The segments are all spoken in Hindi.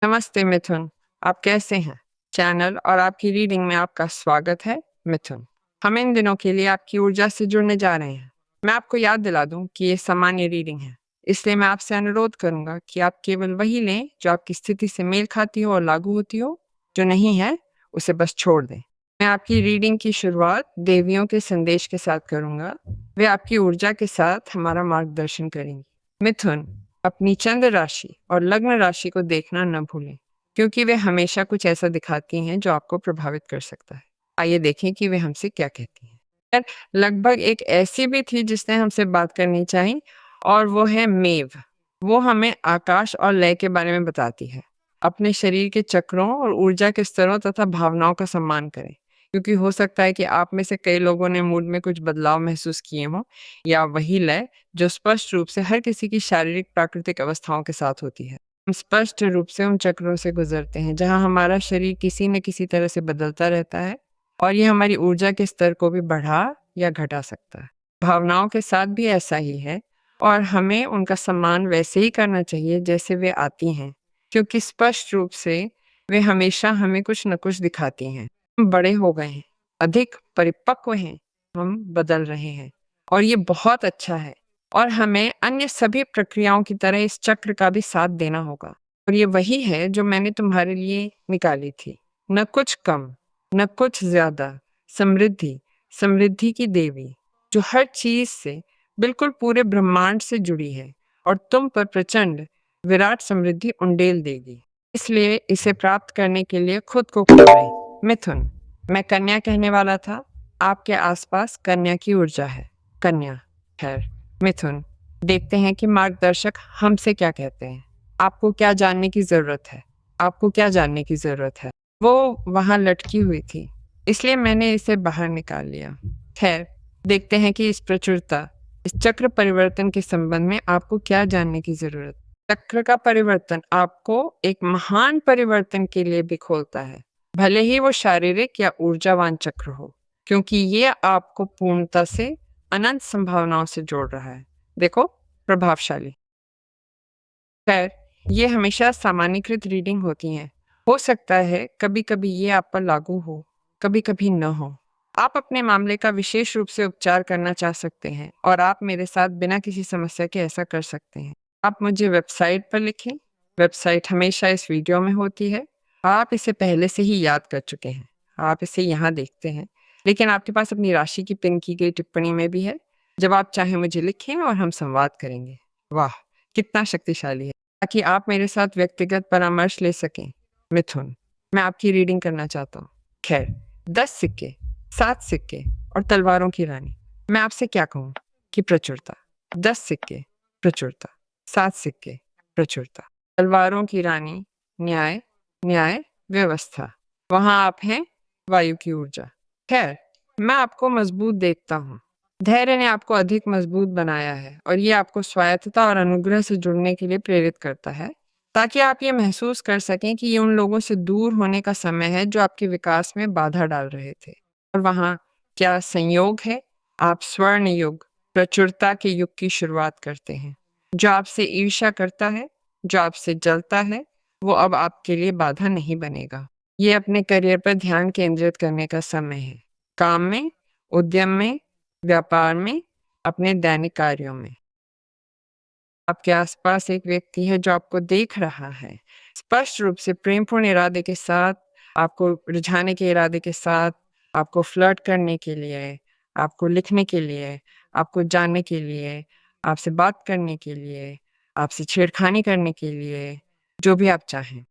नमस्ते मिथुन, आप कैसे हैं? चैनल और आपकी रीडिंग में आपका स्वागत है मिथुन। हम इन दिनों के लिए आपकी ऊर्जा से जुड़ने जा रहे हैं। मैं आपको याद दिला दूं कि ये सामान्य रीडिंग है, इसलिए मैं आपसे अनुरोध करूंगा कि आप केवल वही लें जो आपकी स्थिति से मेल खाती हो और लागू होती हो। जो नहीं है उसे बस छोड़ दें। मैं आपकी रीडिंग की शुरुआत देवियों के संदेश के साथ करूंगा। वे आपकी ऊर्जा के साथ हमारा मार्गदर्शन करेंगी। मिथुन, अपनी चंद्र राशि और लग्न राशि को देखना न भूलें, क्योंकि वे हमेशा कुछ ऐसा दिखाती हैं जो आपको प्रभावित कर सकता है। आइए देखें कि वे हमसे क्या कहती हैं। यार, लगभग एक ऐसी भी थी जिसने हमसे बात करनी चाहिए, और वो है मेव। वो हमें आकाश और लय के बारे में बताती है। अपने शरीर के चक्रों और ऊर्जा के स्तरों तथा भावनाओं का सम्मान करें, क्योंकि हो सकता है कि आप में से कई लोगों ने मूड में कुछ बदलाव महसूस किए हों, या वही लय जो स्पष्ट रूप से हर किसी की शारीरिक प्राकृतिक अवस्थाओं के साथ होती है। हम स्पष्ट रूप से उन चक्रों से गुजरते हैं जहां हमारा शरीर किसी न किसी तरह से बदलता रहता है, और ये हमारी ऊर्जा के स्तर को भी बढ़ा या घटा सकता है। भावनाओं के साथ भी ऐसा ही है, और हमें उनका सम्मान वैसे ही करना चाहिए जैसे वे आती हैं, क्योंकि स्पष्ट रूप से वे हमेशा हमें कुछ न कुछ दिखाती हैं। हम बड़े हो गए हैं, अधिक परिपक्व हैं, हम बदल रहे हैं, और ये बहुत अच्छा है। और हमें अन्य सभी प्रक्रियाओं की तरह इस चक्र का भी साथ देना होगा। और ये वही है जो मैंने तुम्हारे लिए निकाली थी। न कुछ कम, न कुछ ज्यादा। समृद्धि, समृद्धि की देवी, जो हर चीज से, बिल्कुल पूरे ब्रह्मांड से जुड़ी है, और तुम पर प्रचंड विराट समृद्धि उंडेल देगी। इसलिए इसे प्राप्त करने के लिए खुद को खोलें। मिथुन, मैं कन्या कहने वाला था। आपके आसपास कन्या की ऊर्जा है। कन्या। खैर, मिथुन, देखते हैं कि मार्गदर्शक हमसे क्या कहते हैं। आपको क्या जानने की जरूरत है? आपको क्या जानने की जरूरत है? वो वहां लटकी हुई थी, इसलिए मैंने इसे बाहर निकाल लिया। खैर, देखते हैं कि इस प्रचुरता, इस चक्र परिवर्तन के संबंध में आपको क्या जानने की जरूरत। चक्र का परिवर्तन आपको एक महान परिवर्तन के लिए भी खोलता है, भले ही वो शारीरिक या ऊर्जावान चक्र हो, क्योंकि ये आपको पूर्णता से अनंत संभावनाओं से जोड़ रहा है। देखो, प्रभावशाली। खैर, ये हमेशा सामान्यीकृत रीडिंग होती हैं। हो सकता है कभी कभी ये आप पर लागू हो, कभी कभी न हो। आप अपने मामले का विशेष रूप से उपचार करना चाह सकते हैं, और आप मेरे साथ बिना किसी समस्या के ऐसा कर सकते हैं। आप मुझे वेबसाइट पर लिखें। वेबसाइट हमेशा इस वीडियो में होती है। आप इसे पहले से ही याद कर चुके हैं। आप इसे यहाँ देखते हैं, लेकिन आपके पास अपनी राशि की पिन की गई टिप्पणी में भी है। जब आप चाहें मुझे लिखें और हम संवाद करेंगे। वाह, कितना शक्तिशाली है! ताकि आप मेरे साथ व्यक्तिगत परामर्श ले सकें। मिथुन, मैं आपकी रीडिंग करना चाहता हूँ। खैर, 10 सिक्के, 7 सिक्के और तलवारों की रानी। मैं आपसे क्या कहूँ कि प्रचुरता। 10 सिक्के, प्रचुरता। 7 सिक्के, प्रचुरता। तलवारों की रानी, न्याय, न्याय, व्यवस्था। वहां आप हैं, वायु की ऊर्जा। खैर, मैं आपको मजबूत देखता हूँ। धैर्य ने आपको अधिक मजबूत बनाया है, और ये आपको स्वायत्तता और अनुग्रह से जुड़ने के लिए प्रेरित करता है, ताकि आप ये महसूस कर सकें कि ये उन लोगों से दूर होने का समय है जो आपके विकास में बाधा डाल रहे थे। और वहाँ क्या संयोग है, आप स्वर्ण युग, प्रचुरता के युग की शुरुआत करते हैं। जो आपसे ईर्ष्या करता है, जो आपसे जलता है, वो अब आपके लिए बाधा नहीं बनेगा। ये अपने करियर पर ध्यान केंद्रित करने का समय है। काम में, उद्यम में, व्यापार में, अपने दैनिक कार्यों में। आपके आसपास एक व्यक्ति है जो आपको देख रहा है, स्पष्ट रूप से प्रेमपूर्ण इरादे के साथ, आपको रिझाने के इरादे के साथ, आपको फ्लर्ट करने के लिए, आपको लिखने के लिए, आपको जानने के लिए, आपसे बात करने के लिए, आपसे छेड़खानी करने के लिए, जो भी आप चाहें।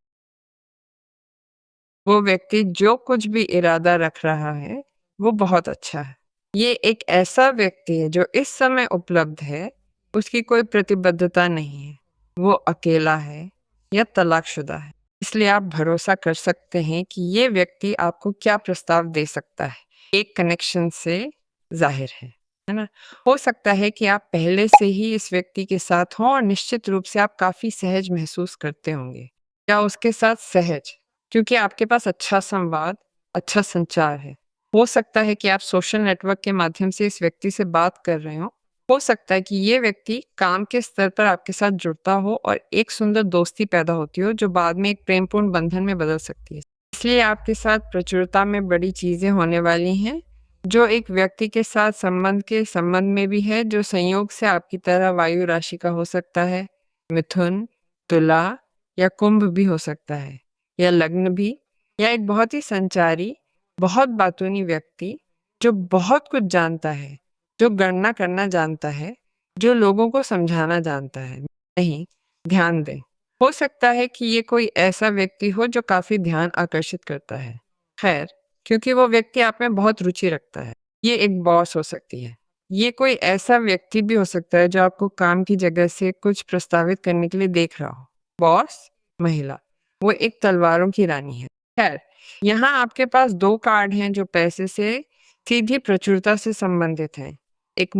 वो व्यक्ति जो कुछ भी इरादा रख रहा है, वो बहुत अच्छा है। ये एक ऐसा व्यक्ति है जो इस समय उपलब्ध है, उसकी कोई प्रतिबद्धता नहीं है, वो अकेला है या तलाकशुदा है। इसलिए आप भरोसा कर सकते हैं कि ये व्यक्ति आपको क्या प्रस्ताव दे सकता है, एक कनेक्शन से जाहिर है ना? हो सकता है कि आप पहले से ही इस व्यक्ति के साथ हों, और निश्चित रूप से आप काफ़ी सहज महसूस करते होंगे, या उसके साथ सहज, क्योंकि आपके पास अच्छा संवाद, अच्छा संचार है। हो सकता है कि आप सोशल नेटवर्क के माध्यम से इस व्यक्ति से बात कर रहे हो, हो सकता है कि ये व्यक्ति काम के स्तर पर आपके साथ जुड़ता हो और एक सुंदर दोस्ती पैदा होती हो जो बाद में एक प्रेमपूर्ण बंधन में बदल सकती है। इसलिए आपके साथ प्रचुरता में बड़ी चीजें होने वाली हैं, जो एक व्यक्ति के साथ संबंध में भी है, जो संयोग से आपकी तरह वायु राशि का हो सकता है। मिथुन, तुला या कुंभ भी हो सकता है, या लग्न भी, या एक बहुत ही संचारी, बहुत बातूनी व्यक्ति जो बहुत कुछ जानता है, जो गणना करना जानता है, जो लोगों को समझाना जानता है। नहीं, ध्यान दें। हो सकता है कि ये कोई ऐसा व्यक्ति हो जो काफी ध्यान आकर्षित करता है। खैर, क्योंकि वो व्यक्ति आप में बहुत रुचि रखता है। ये एक बॉस हो सकती है। ये कोई ऐसा व्यक्ति भी हो सकता है जो आपको काम की जगह से कुछ प्रस्तावित करने के लिए देख रहा हो। बॉस, महिला, वो एक तलवारों की रानी है। खैर, यहाँ आपके पास 2 कार्ड हैं जो पैसे से सीधी प्रचुरता से संबंधित हैं। एक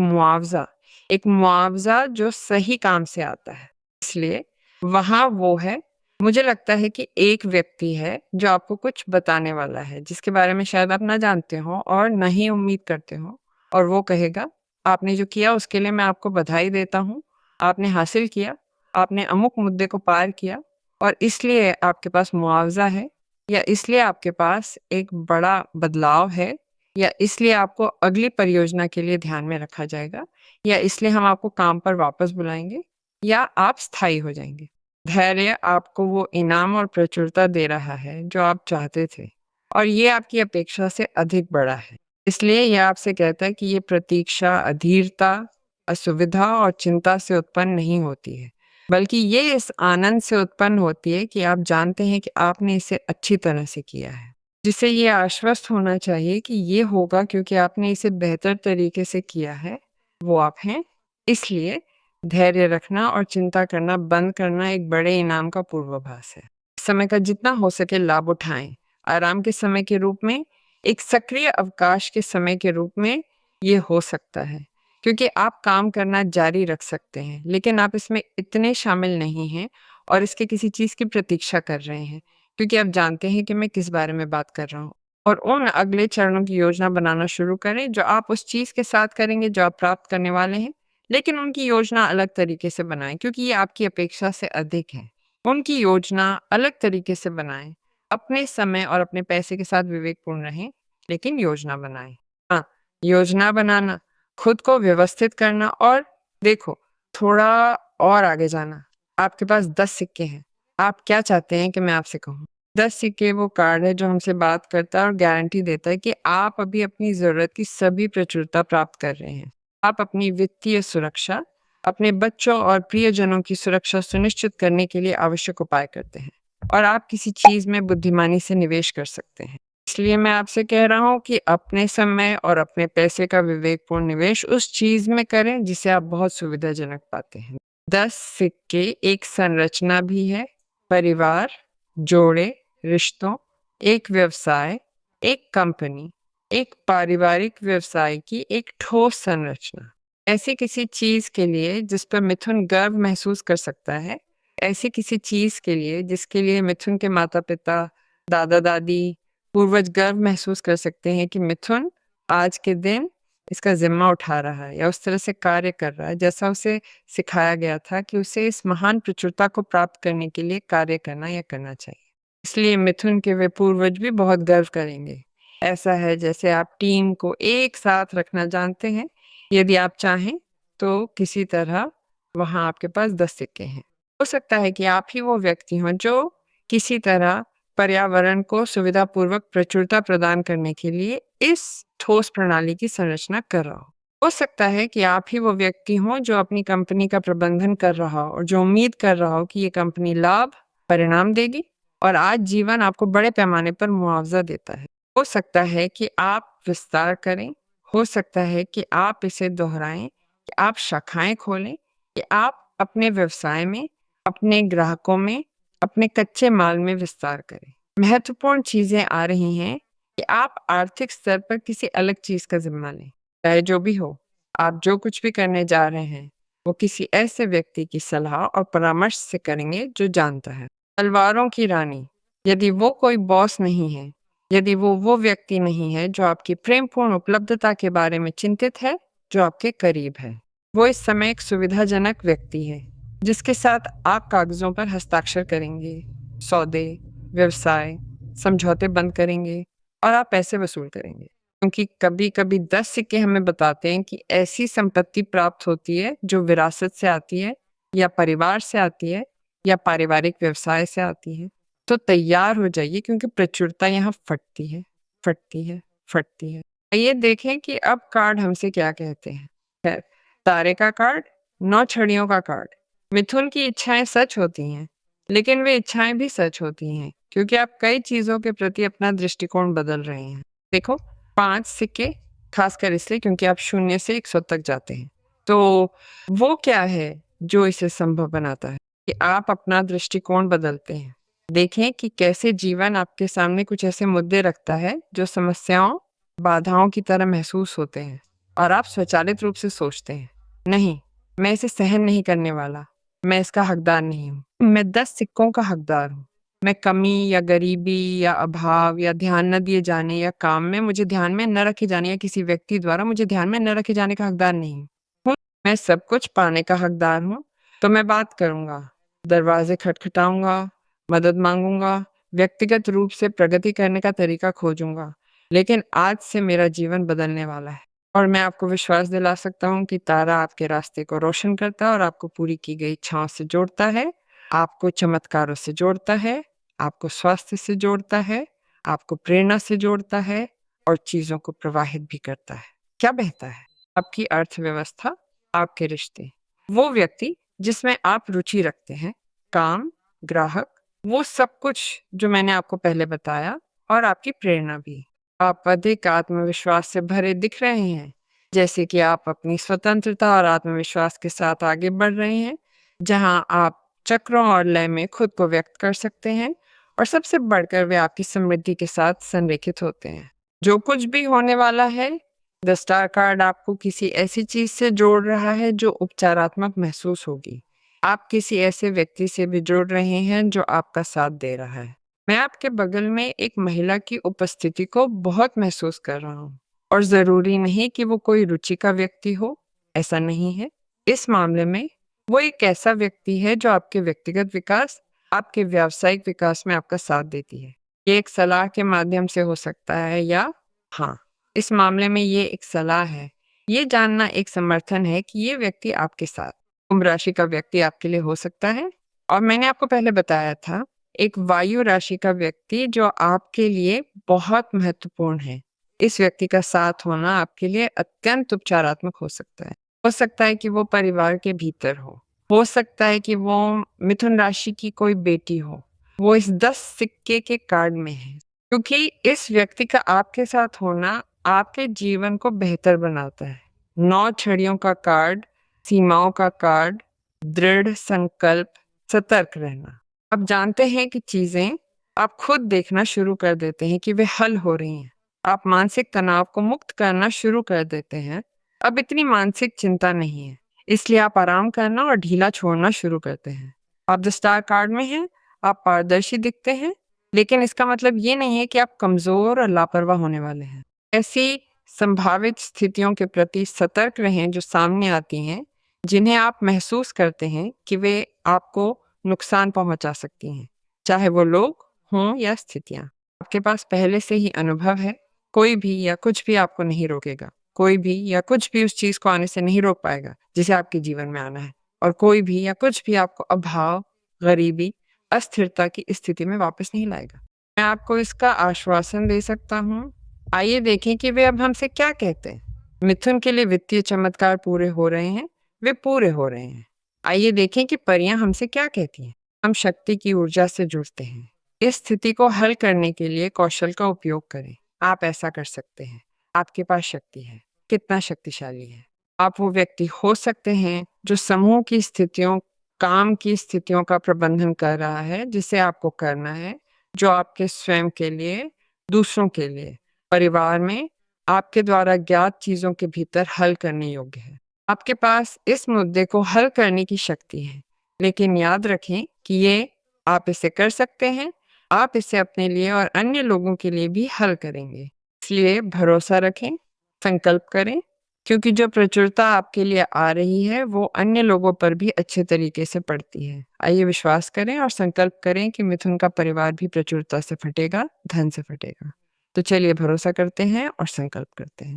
मुआवजा जो सही काम से आता है। इसलिए वहाँ वो है। मुझे लगता है कि एक व्यक्ति है जो आपको कुछ बताने वाला है, जिसके बारे में शायद आप ना जानते हो और ना ही उम्मीद करते हो। और वो कहेगा, आपने जो किया उसके लिए मैं आपको बधाई देता हूँ। आपने हासिल किया, आपने अमुक मुद्दे को पार किया और इसलिए आपके पास मुआवजा है, या इसलिए आपके पास एक बड़ा बदलाव है, या इसलिए आपको अगली परियोजना के लिए ध्यान में रखा जाएगा, या इसलिए हम आपको काम पर वापस बुलाएंगे, या आप स्थायी हो जाएंगे। धैर्य आपको वो इनाम और प्रचुरता दे रहा है जो आप चाहते थे, और ये आपकी अपेक्षा से अधिक बड़ा है। इसलिए यह आपसे कहता है कि ये प्रतीक्षा अधीरता, असुविधा और चिंता से उत्पन्न नहीं होती है, बल्कि ये इस आनंद से उत्पन्न होती है कि आप जानते हैं कि आपने इसे अच्छी तरह से किया है, जिसे ये आश्वस्त होना चाहिए कि ये होगा क्योंकि आपने इसे बेहतर तरीके से किया है, वो आप हैं। इसलिए धैर्य रखना और चिंता करना बंद करना एक बड़े इनाम का पूर्वाभास है। समय का जितना हो सके लाभ उठाएं। आराम के समय के रूप में, एक सक्रिय अवकाश के समय के रूप में ये हो सकता है, क्योंकि आप काम करना जारी रख सकते हैं, लेकिन आप इसमें इतने शामिल नहीं हैं और इसके किसी चीज़ की प्रतीक्षा कर रहे हैं, क्योंकि आप जानते हैं कि मैं किस बारे में बात कर रहा हूँ। और उन अगले चरणों की योजना बनाना शुरू करें जो आप उस चीज़ के साथ करेंगे जो आप प्राप्त करने वाले हैं, लेकिन उनकी योजना अलग तरीके से बनाएं, क्योंकि ये आपकी अपेक्षा से अधिक है। उनकी योजना अलग तरीके से बनाएं। अपने समय और अपने पैसे के साथ विवेकपूर्ण रहें, लेकिन योजना बनाएं। हाँ, योजना बनाना, खुद को व्यवस्थित करना, और देखो, थोड़ा और आगे जाना। आपके पास 10 सिक्के हैं। आप क्या चाहते हैं कि मैं आपसे कहूँ? 10 सिक्के वो कार्ड है जो हमसे बात करता है और गारंटी देता है कि आप अभी अपनी ज़रूरत की सभी प्रचुरता प्राप्त कर रहे हैं। आप अपनी वित्तीय सुरक्षा, अपने बच्चों और प्रियजनों की सुरक्षा सुनिश्चित करने के लिए आवश्यक उपाय करते हैं, और आप किसी चीज़ में बुद्धिमानी से निवेश कर सकते हैं। इसलिए मैं आपसे कह रहा हूँ कि अपने समय और अपने पैसे का विवेकपूर्ण निवेश उस चीज़ में करें जिसे आप बहुत सुविधाजनक पाते हैं। 10 सिक्के एक संरचना भी है, परिवार, जोड़े, रिश्तों, एक व्यवसाय, एक कंपनी, एक पारिवारिक व्यवसाय की एक ठोस संरचना। ऐसी किसी चीज़ के लिए जिस पर मिथुन गर्व महसूस कर सकता है, ऐसी किसी चीज़ के लिए जिसके लिए मिथुन के माता-पिता, दादा-दादी, पूर्वज गर्व महसूस कर सकते हैं कि मिथुन आज के दिन इसका ज़िम्मा उठा रहा है या उस तरह से कार्य कर रहा है जैसा उसे सिखाया गया था कि उसे इस महान प्रचुरता को प्राप्त करने के लिए कार्य करना या करना चाहिए। इसलिए मिथुन के वे पूर्वज भी बहुत गर्व करेंगे। ऐसा है जैसे आप टीम को एक साथ रखना जानते हैं। यदि आप चाहें तो किसी तरह वहाँ आपके पास 10 सिक्के हैं। हो सकता है कि आप ही वो व्यक्ति हों जो किसी तरह पर्यावरण को सुविधापूर्वक प्रचुरता प्रदान करने के लिए इस ठोस प्रणाली की संरचना कर रहा हो सकता है कि आप ही वो व्यक्ति हों जो अपनी कंपनी का प्रबंधन कर रहा हो और जो उम्मीद कर रहा हो कि ये कंपनी लाभ परिणाम देगी और आज जीवन आपको बड़े पैमाने पर मुआवजा देता है। हो सकता है कि आप विस्तार करें, हो सकता है कि आप इसे दोहराएं, कि आप शाखाएं खोलें, कि आप अपने व्यवसाय में, अपने ग्राहकों में, अपने कच्चे माल में विस्तार करें। महत्वपूर्ण चीजें आ रही हैं कि आप आर्थिक स्तर पर किसी अलग चीज का जिम्मा लें। चाहे जो भी हो, आप जो कुछ भी करने जा रहे हैं वो किसी ऐसे व्यक्ति की सलाह और परामर्श से करेंगे जो जानता है। तलवारों की रानी, यदि वो कोई बॉस नहीं है, यदि वो व्यक्ति नहीं है जो आपकी प्रेमपूर्ण उपलब्धता के बारे में चिंतित है, जो आपके करीब है, वो इस समय एक सुविधाजनक व्यक्ति है जिसके साथ आप कागजों पर हस्ताक्षर करेंगे, सौदे, व्यवसाय, समझौते बंद करेंगे और आप पैसे वसूल करेंगे। क्योंकि कभी-कभी 10 सिक्के हमें बताते हैं कि ऐसी संपत्ति प्राप्त होती है जो विरासत से आती है या परिवार से आती है या पारिवारिक व्यवसाय से आती है। तो तैयार हो जाइए क्योंकि प्रचुरता यहाँ फटती है, फटती है, फटती है। आइए देखें कि अब कार्ड हमसे क्या कहते हैं। खैर, तारे का कार्ड, 9 छड़ियों का कार्ड। मिथुन की इच्छाएं सच होती हैं, लेकिन वे इच्छाएं भी सच होती हैं क्योंकि आप कई चीजों के प्रति अपना दृष्टिकोण बदल रहे हैं। देखो, 5 सिक्के, खासकर इसलिए क्योंकि आप 0 से 100 तक जाते हैं। तो वो क्या है जो इसे संभव बनाता है कि आप अपना दृष्टिकोण बदलते हैं। देखें कि कैसे जीवन आपके सामने कुछ ऐसे मुद्दे रखता है जो समस्याओं, बाधाओं की तरह महसूस होते हैं और आप स्वचालित रूप से सोचते हैं, नहीं, मैं इसे सहन नहीं करने वाला, मैं इसका हकदार नहीं हूँ, मैं 10 सिक्कों का हकदार हूँ। मैं कमी या गरीबी या अभाव या ध्यान न दिए जाने या काम में मुझे ध्यान में न रखे जाने या किसी व्यक्ति द्वारा मुझे ध्यान में न रखे जाने का हकदार नहीं हूँ। मैं सब कुछ पाने का हकदार हूँ। तो मैं बात करूंगा, दरवाजे खटखटाऊंगा, मदद मांगूंगा, व्यक्तिगत रूप से प्रगति करने का तरीका खोजूंगा। लेकिन आज से मेरा जीवन बदलने वाला है और मैं आपको विश्वास दिला सकता हूँ कि तारा आपके रास्ते को रोशन करता है और आपको पूरी की गई इच्छाओं से जोड़ता है, आपको चमत्कारों से जोड़ता है, आपको स्वास्थ्य से जोड़ता है, आपको प्रेरणा से जोड़ता है और चीजों को प्रवाहित भी करता है। क्या बहता है? आपकी अर्थव्यवस्था, आपके रिश्ते, वो व्यक्ति जिसमें आप रुचि रखते हैं, काम, ग्राहक, वो सब कुछ जो मैंने आपको पहले बताया और आपकी प्रेरणा भी। आप अधिक आत्मविश्वास से भरे दिख रहे हैं, जैसे कि आप अपनी स्वतंत्रता और आत्मविश्वास के साथ आगे बढ़ रहे हैं, जहां आप चक्रों और लय में खुद को व्यक्त कर सकते हैं और सबसे बढ़कर वे आपकी समृद्धि के साथ संरेखित होते हैं। जो कुछ भी होने वाला है, द स्टार कार्ड आपको किसी ऐसी चीज से जोड़ रहा है जो उपचारात्मक महसूस होगी। आप किसी ऐसे व्यक्ति से भी जुड़ रहे हैं जो आपका साथ दे रहा है। मैं आपके बगल में एक महिला की उपस्थिति को बहुत महसूस कर रहा हूँ और जरूरी नहीं कि वो कोई रुचि का व्यक्ति हो, ऐसा नहीं है। इस मामले में वो एक ऐसा व्यक्ति है जो आपके व्यक्तिगत विकास, आपके व्यावसायिक विकास में आपका साथ देती है। ये एक सलाह के माध्यम से हो सकता है या हाँ, इस मामले में ये एक सलाह है। ये जानना एक समर्थन है कि ये व्यक्ति आपके साथ, कुंभ राशि का व्यक्ति आपके लिए हो सकता है। और मैंने आपको पहले बताया था, एक वायु राशि का व्यक्ति जो आपके लिए बहुत महत्वपूर्ण है। इस व्यक्ति का साथ होना आपके लिए अत्यंत उपचारात्मक हो सकता है। हो सकता है कि वो परिवार के भीतर हो सकता है कि वो मिथुन राशि की कोई बेटी हो। वो इस 10 सिक्के के कार्ड में है क्योंकि इस व्यक्ति का आपके साथ होना आपके जीवन को बेहतर बनाता है। 9 छड़ियों का कार्ड, सीमाओं का कार्ड, दृढ़ संकल्प, सतर्क रहना। आप जानते हैं कि चीजें आप खुद देखना शुरू कर देते हैं कि वे हल हो रही हैं। आप मानसिक तनाव को मुक्त करना शुरू कर देते हैं। अब इतनी मानसिक चिंता नहीं है, इसलिए आप आराम करना और ढीला छोड़ना शुरू करते हैं। आप द स्टार कार्ड में हैं, आप पारदर्शी दिखते हैं, लेकिन इसका मतलब ये नहीं है कि आप कमजोर और लापरवाह होने वाले हैं। ऐसी संभावित स्थितियों के प्रति सतर्क रहें जो सामने आती हैं, जिन्हें आप महसूस करते हैं कि वे आपको नुकसान पहुंचा सकती हैं, चाहे वो लोग हों या स्थितियां। आपके पास पहले से ही अनुभव है, कोई भी या कुछ भी आपको नहीं रोकेगा। कोई भी या कुछ भी उस चीज को आने से नहीं रोक पाएगा जिसे आपके जीवन में आना है, और कोई भी या कुछ भी आपको अभाव, गरीबी, अस्थिरता की स्थिति में वापस नहीं लाएगा। मैं आपको इसका आश्वासन दे सकता हूँ। आइए देखें कि वे अब हमसे क्या कहते हैं। मिथुन के लिए वित्तीय चमत्कार पूरे हो रहे हैं, वे पूरे हो रहे हैं। आइए देखें कि परियां हमसे क्या कहती हैं। हम शक्ति की ऊर्जा से जुड़ते हैं। इस स्थिति को हल करने के लिए कौशल का उपयोग करें। आप ऐसा कर सकते हैं। आपके पास शक्ति है। कितना शक्तिशाली है। आप वो व्यक्ति हो सकते हैं जो समूह की स्थितियों, काम की स्थितियों का प्रबंधन कर रहा है जिसे आपको करना है, जो आपके स्वयं के लिए, दूसरों के लिए, परिवार में आपके द्वारा ज्ञात चीजों के भीतर हल करने योग्य है। आपके पास इस मुद्दे को हल करने की शक्ति है, लेकिन याद रखें कि ये आप इसे कर सकते हैं। आप इसे अपने लिए और अन्य लोगों के लिए भी हल करेंगे। इसलिए भरोसा रखें, संकल्प करें, क्योंकि जो प्रचुरता आपके लिए आ रही है वो अन्य लोगों पर भी अच्छे तरीके से पड़ती है। आइए विश्वास करें और संकल्प करें कि मिथुन का परिवार भी प्रचुरता से फटेगा, धन से फटेगा। तो चलिए भरोसा करते हैं और संकल्प करते हैं।